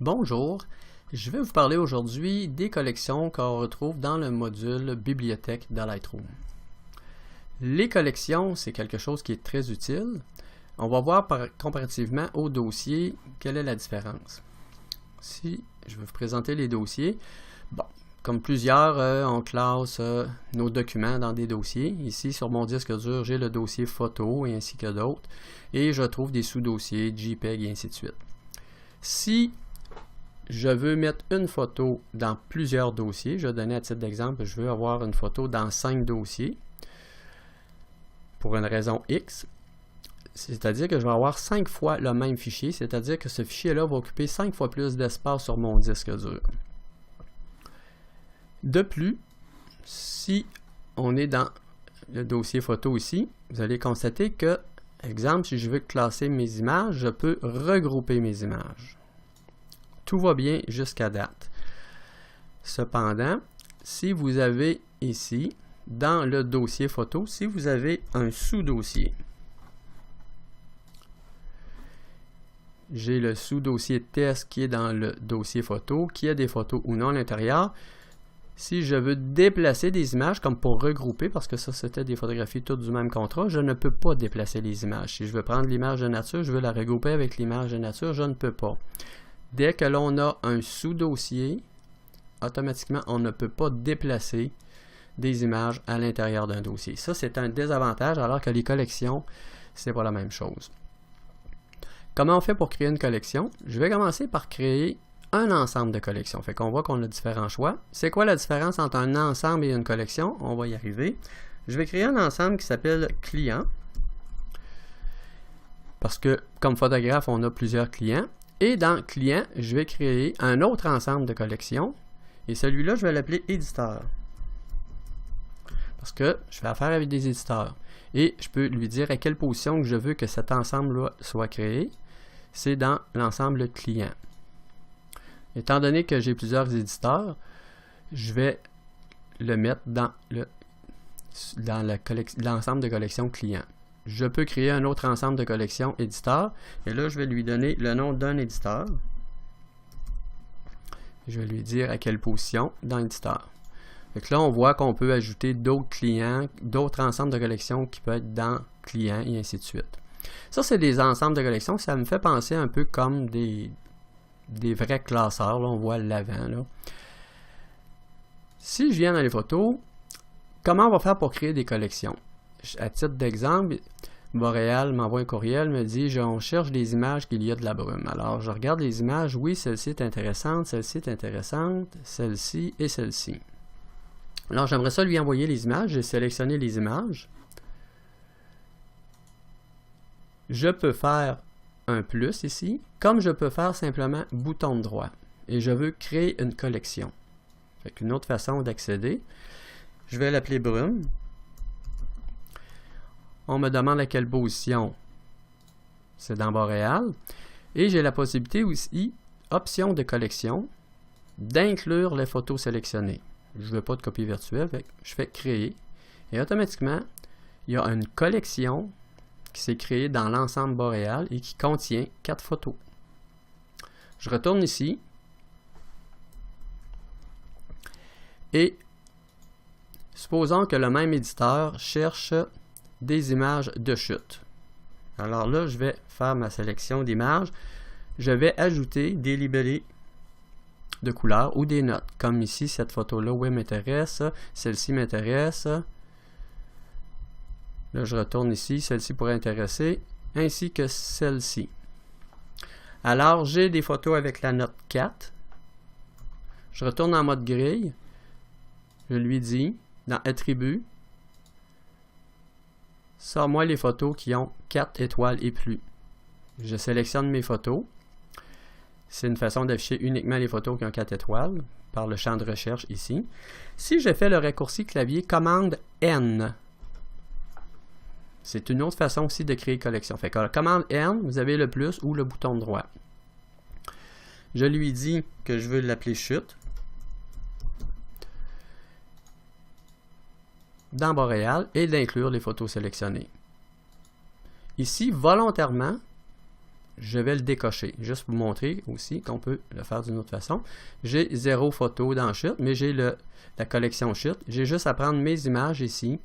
Bonjour, je vais vous parler aujourd'hui des collections qu'on retrouve dans le module bibliothèque de Lightroom. Les collections, c'est quelque chose qui est très utile. On va voir comparativement aux dossiers quelle est la différence. Si je vais vous présenter les dossiers, comme plusieurs, on classe nos documents dans des dossiers. Ici, sur mon disque dur, j'ai le dossier photo et ainsi que d'autres. Et je trouve des sous-dossiers, JPEG et ainsi de suite. Si je veux mettre une photo dans plusieurs dossiers, je vais donner à titre d'exemple, je veux avoir une photo dans 5 dossiers pour une raison X, c'est-à-dire que je vais avoir 5 fois le même fichier, c'est-à-dire que ce fichier-là va occuper 5 fois plus d'espace sur mon disque dur. De plus, si on est dans le dossier photo ici, vous allez constater que, exemple, si je veux classer mes images, je peux regrouper mes images. Tout va bien jusqu'à date. Cependant, si vous avez ici, dans le dossier photo, si vous avez un sous-dossier, j'ai le sous-dossier test qui est dans le dossier photo, qui a des photos ou non à l'intérieur. Si je veux déplacer des images, comme pour regrouper, parce que ça c'était des photographies toutes du même contrat, je ne peux pas déplacer les images. Si je veux prendre l'image de nature, je veux la regrouper avec l'image de nature, je ne peux pas. Dès que l'on a un sous-dossier, automatiquement, on ne peut pas déplacer des images à l'intérieur d'un dossier. Ça, c'est un désavantage, alors que les collections, c'est pas la même chose. Comment on fait pour créer une collection? Je vais commencer par créer un ensemble de collections. Fait qu'on voit qu'on a différents choix. C'est quoi la différence entre un ensemble et une collection? On va y arriver. Je vais créer un ensemble qui s'appelle client. Parce que, comme photographe, on a plusieurs clients. Et dans client, je vais créer un autre ensemble de collections. Et celui-là, je vais l'appeler éditeur. Parce que je fais affaire avec des éditeurs. Et je peux lui dire à quelle position que je veux que cet ensemble-là soit créé. C'est dans l'ensemble client. Étant donné que j'ai plusieurs éditeurs, je vais le mettre dans l'ensemble de collections client. Je peux créer un autre ensemble de collections éditeur. Et là, je vais lui donner le nom d'un éditeur. Je vais lui dire à quelle position dans l'éditeur. Donc là, on voit qu'on peut ajouter d'autres clients, d'autres ensembles de collections qui peuvent être dans client et ainsi de suite. Ça, c'est des ensembles de collections. Ça me fait penser un peu comme des vrais classeurs. Là, on voit l'avant. Là. Si je viens dans les photos, comment on va faire pour créer des collections? À titre d'exemple, Boréal m'envoie un courriel, me dit on cherche des images qu'il y a de la brume. Alors, je regarde les images. Oui, celle-ci est intéressante, celle-ci est intéressante, celle-ci et celle-ci. Alors, j'aimerais ça lui envoyer les images. J'ai sélectionné les images. Je peux faire un plus ici, comme je peux faire simplement bouton droit. Et je veux créer une collection. Fait qu'une autre façon d'accéder, je vais l'appeler brume. On me demande à quelle position. C'est dans Boréal. Et j'ai la possibilité aussi, option de collection, d'inclure les photos sélectionnées. Je ne veux pas de copie virtuelle, je fais créer. Et automatiquement, il y a une collection qui s'est créée dans l'ensemble Boréal et qui contient 4 photos. Je retourne ici. Et supposons que le même éditeur cherche des images de chute. Alors là, je vais faire ma sélection d'images. Je vais ajouter des libellés de couleurs ou des notes. Comme ici, cette photo-là, oui, m'intéresse. Celle-ci m'intéresse. Là, je retourne ici. Celle-ci pourrait intéresser. Ainsi que celle-ci. Alors, j'ai des photos avec la note 4. Je retourne en mode grille. Je lui dis, dans Attributs, sors-moi les photos qui ont 4 étoiles et plus. Je sélectionne mes photos. C'est une façon d'afficher uniquement les photos qui ont 4 étoiles par le champ de recherche ici. Si je fais le raccourci clavier commande N, c'est une autre façon aussi de créer collection. Fait que commande N, vous avez le plus ou le bouton droit. Je lui dis que je veux l'appeler chute. Dans Boréal et d'inclure les photos sélectionnées. Ici, volontairement, je vais le décocher. Juste pour vous montrer aussi qu'on peut le faire d'une autre façon. J'ai 0 photo dans Chute, mais j'ai la collection Chute. J'ai juste à prendre mes images ici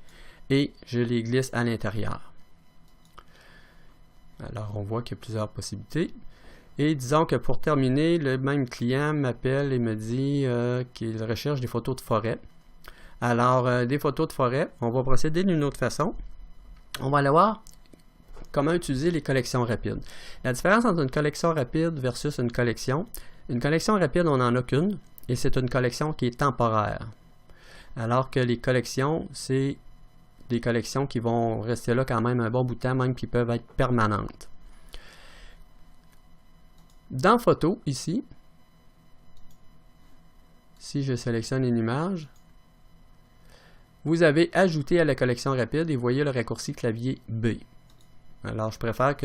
et je les glisse à l'intérieur. Alors, on voit qu'il y a plusieurs possibilités. Et disons que pour terminer, le même client m'appelle et me dit qu'il recherche des photos de forêt. Alors, des photos de forêt, on va procéder d'une autre façon. On va aller voir comment utiliser les collections rapides. La différence entre une collection rapide versus une collection rapide, on n'en a qu'une, et c'est une collection qui est temporaire. Alors que les collections, c'est des collections qui vont rester là quand même un bon bout de temps, même qui peuvent être permanentes. Dans Photo, ici, si je sélectionne une image, vous avez ajouté à la collection rapide et vous voyez le raccourci clavier B. Alors, je préfère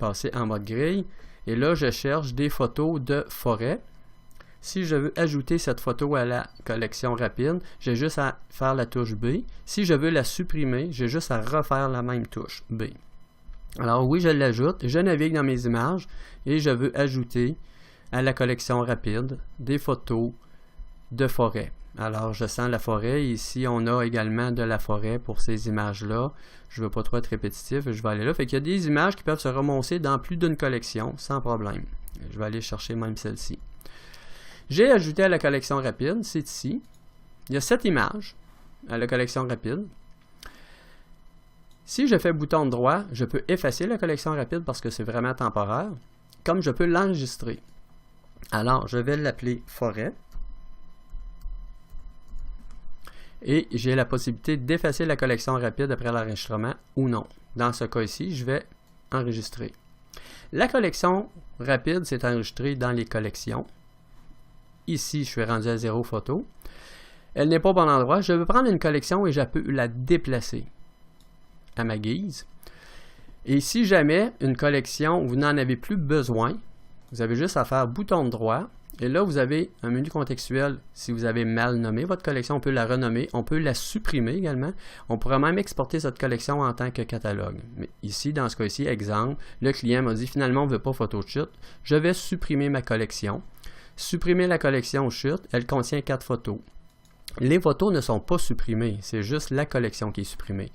passer en mode grille. Et là, je cherche des photos de forêt. Si je veux ajouter cette photo à la collection rapide, j'ai juste à faire la touche B. Si je veux la supprimer, j'ai juste à refaire la même touche B. Alors oui, je l'ajoute. Je navigue dans mes images et je veux ajouter à la collection rapide des photos de forêt. Alors, je sens la forêt. Ici, on a également de la forêt pour ces images-là. Je ne veux pas trop être répétitif, je vais aller là. Fait qu'il y a des images qui peuvent se remonter dans plus d'une collection, sans problème. Je vais aller chercher même celle-ci. J'ai ajouté à la collection rapide, c'est ici. Il y a 7 images à la collection rapide. Si je fais bouton droit, je peux effacer la collection rapide parce que c'est vraiment temporaire, comme je peux l'enregistrer. Alors, je vais l'appeler forêt. Et j'ai la possibilité d'effacer la collection rapide après l'enregistrement ou non. Dans ce cas ici, je vais enregistrer. La collection rapide s'est enregistrée dans les collections. Ici, je suis rendu à 0 photo. Elle n'est pas au bon endroit. Je vais prendre une collection et je peux la déplacer à ma guise. Et si jamais une collection, vous n'en avez plus besoin, vous avez juste à faire bouton droit. Et là, vous avez un menu contextuel. Si vous avez mal nommé votre collection, on peut la renommer. On peut la supprimer également. On pourrait même exporter cette collection en tant que catalogue. Mais ici, dans ce cas-ci, exemple, le client m'a dit finalement, on ne veut pas photo de chute. Je vais supprimer ma collection. Supprimer la collection chute, elle contient 4 photos. Les photos ne sont pas supprimées. C'est juste la collection qui est supprimée.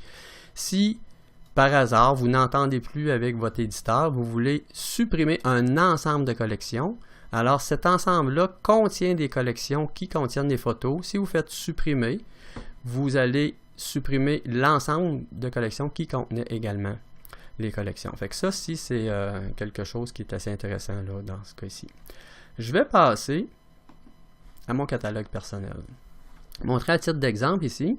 Si par hasard, vous n'entendez plus avec votre éditeur, vous voulez supprimer un ensemble de collections, alors cet ensemble-là contient des collections qui contiennent des photos. Si vous faites supprimer, vous allez supprimer l'ensemble de collections qui contenaient également les collections. Fait que ça, si c'est quelque chose qui est assez intéressant là, dans ce cas-ci. Je vais passer à mon catalogue personnel. Montrer à titre d'exemple ici.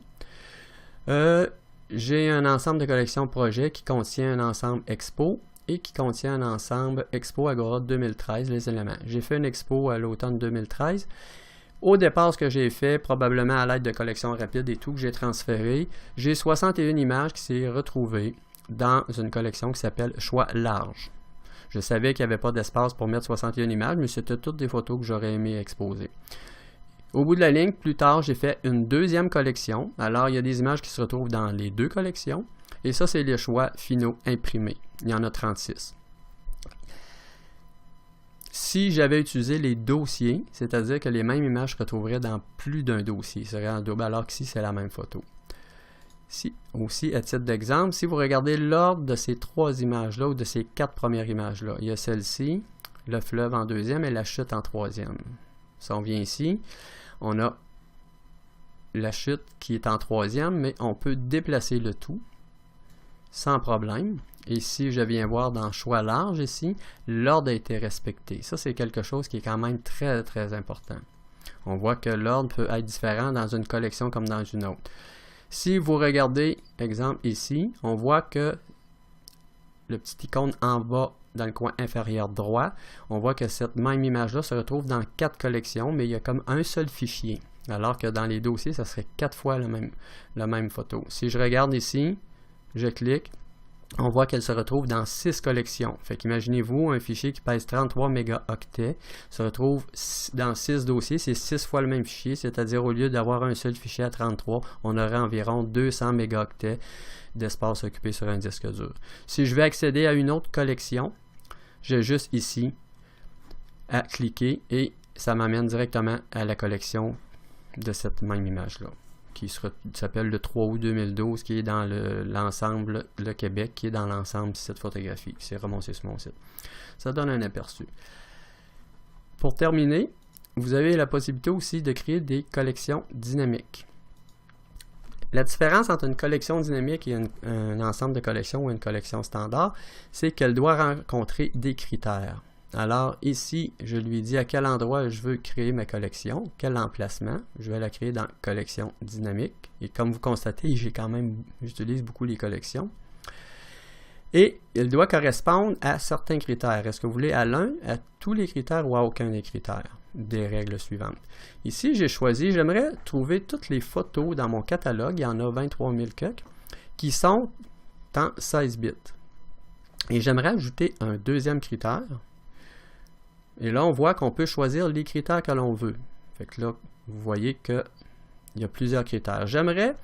J'ai un ensemble de collections projets qui contient un ensemble expo et qui contient un ensemble Expo Agora 2013, les éléments. J'ai fait une expo à l'automne 2013. Au départ, ce que j'ai fait, probablement à l'aide de collections rapides et tout, que j'ai transféré, j'ai 61 images qui s'est retrouvées dans une collection qui s'appelle Choix large. Je savais qu'il n'y avait pas d'espace pour mettre 61 images, mais c'était toutes des photos que j'aurais aimé exposer. Au bout de la ligne, plus tard, j'ai fait une deuxième collection. Alors, il y a des images qui se retrouvent dans les deux collections. Et ça, c'est les choix finaux imprimés. Il y en a 36. Si j'avais utilisé les dossiers, c'est-à-dire que les mêmes images se retrouveraient dans plus d'un dossier, ce serait en double, alors qu'ici, c'est la même photo. Si, aussi, à titre d'exemple, si vous regardez l'ordre de ces 3 images-là ou de ces 4 premières images-là, il y a celle-ci, le fleuve en deuxième et la chute en troisième. Si on vient ici, on a la chute qui est en troisième, mais on peut déplacer le tout sans problème. Et si je viens voir dans choix large ici, l'ordre a été respecté. Ça, c'est quelque chose qui est quand même très, très important. On voit que l'ordre peut être différent dans une collection comme dans une autre. Si vous regardez, exemple ici, on voit que le petit icône en bas dans le coin inférieur droit, on voit que cette même image-là se retrouve dans 4 collections, mais il y a comme un seul fichier. Alors que dans les dossiers, ça serait 4 fois la même photo. Si je regarde ici, je clique, on voit qu'elle se retrouve dans 6 collections. Fait qu'imaginez-vous, un fichier qui pèse 33 mégaoctets se retrouve dans 6 dossiers. C'est 6 fois le même fichier, c'est-à-dire au lieu d'avoir un seul fichier à 33, on aurait environ 200 mégaoctets d'espace occupé sur un disque dur. Si je veux accéder à une autre collection, j'ai juste ici à cliquer et ça m'amène directement à la collection de cette même image-là, qui s'appelle le 3 août 2012, qui est dans l'ensemble Le Québec, qui est dans l'ensemble site photographique. C'est remonté sur mon site. Ça donne un aperçu. Pour terminer, vous avez la possibilité aussi de créer des collections dynamiques. La différence entre une collection dynamique et un ensemble de collections ou une collection standard, c'est qu'elle doit rencontrer des critères. Alors ici, je lui dis à quel endroit je veux créer ma collection, quel emplacement. Je vais la créer dans collection dynamique. Et comme vous constatez, j'utilise beaucoup les collections. Et il doit correspondre à certains critères. Est-ce que vous voulez à l'un, à tous les critères ou à aucun des critères? Des règles suivantes. Ici, j'ai choisi, j'aimerais trouver toutes les photos dans mon catalogue, il y en a 23 000 quelques, qui sont en 16 bits. Et j'aimerais ajouter un deuxième critère. Et là, on voit qu'on peut choisir les critères que l'on veut. Fait que là, vous voyez qu'il y a plusieurs critères. J'aimerais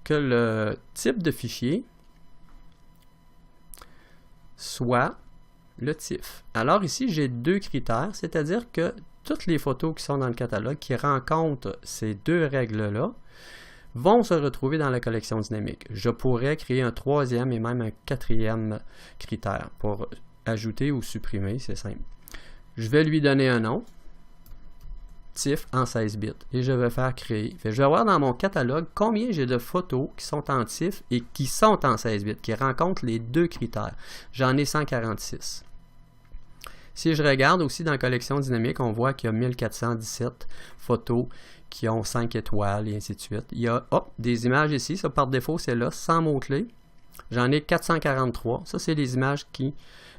que le type de fichier soit le TIFF. Alors ici, j'ai 2 critères, c'est-à-dire que toutes les photos qui sont dans le catalogue, qui rencontrent ces 2 règles-là, vont se retrouver dans la collection dynamique. Je pourrais créer un 3e et même un 4e critère pour ajouter ou supprimer, c'est simple. Je vais lui donner un nom, TIFF en 16 bits, et je vais faire créer. Je vais voir dans mon catalogue combien j'ai de photos qui sont en TIFF et qui sont en 16 bits, qui rencontrent les 2 critères. J'en ai 146. Si je regarde aussi dans la collection dynamique, on voit qu'il y a 1417 photos qui ont 5 étoiles et ainsi de suite. Il y a des images ici, ça par défaut c'est là, sans mots-clés. J'en ai 443. Ça, c'est les images qui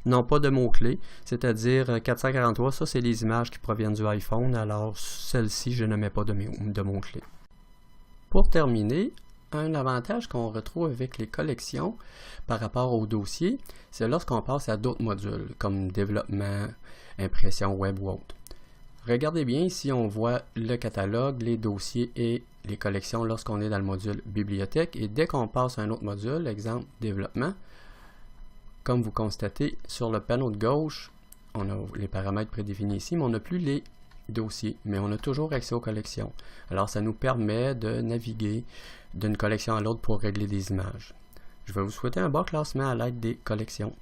n'ont pas de mots-clés, c'est-à-dire 443, ça, c'est les images qui proviennent du iPhone, alors celle-ci, je ne mets pas de mots-clés. Pour terminer, un avantage qu'on retrouve avec les collections par rapport au dossier, c'est lorsqu'on passe à d'autres modules, comme développement, impression web ou autre. Regardez bien, ici on voit le catalogue, les dossiers et les collections lorsqu'on est dans le module bibliothèque. Et dès qu'on passe à un autre module, exemple développement, comme vous constatez sur le panneau de gauche, on a les paramètres prédéfinis ici, mais on n'a plus les dossiers, mais on a toujours accès aux collections. Alors ça nous permet de naviguer d'une collection à l'autre pour régler des images. Je vais vous souhaiter un bon classement à l'aide des collections.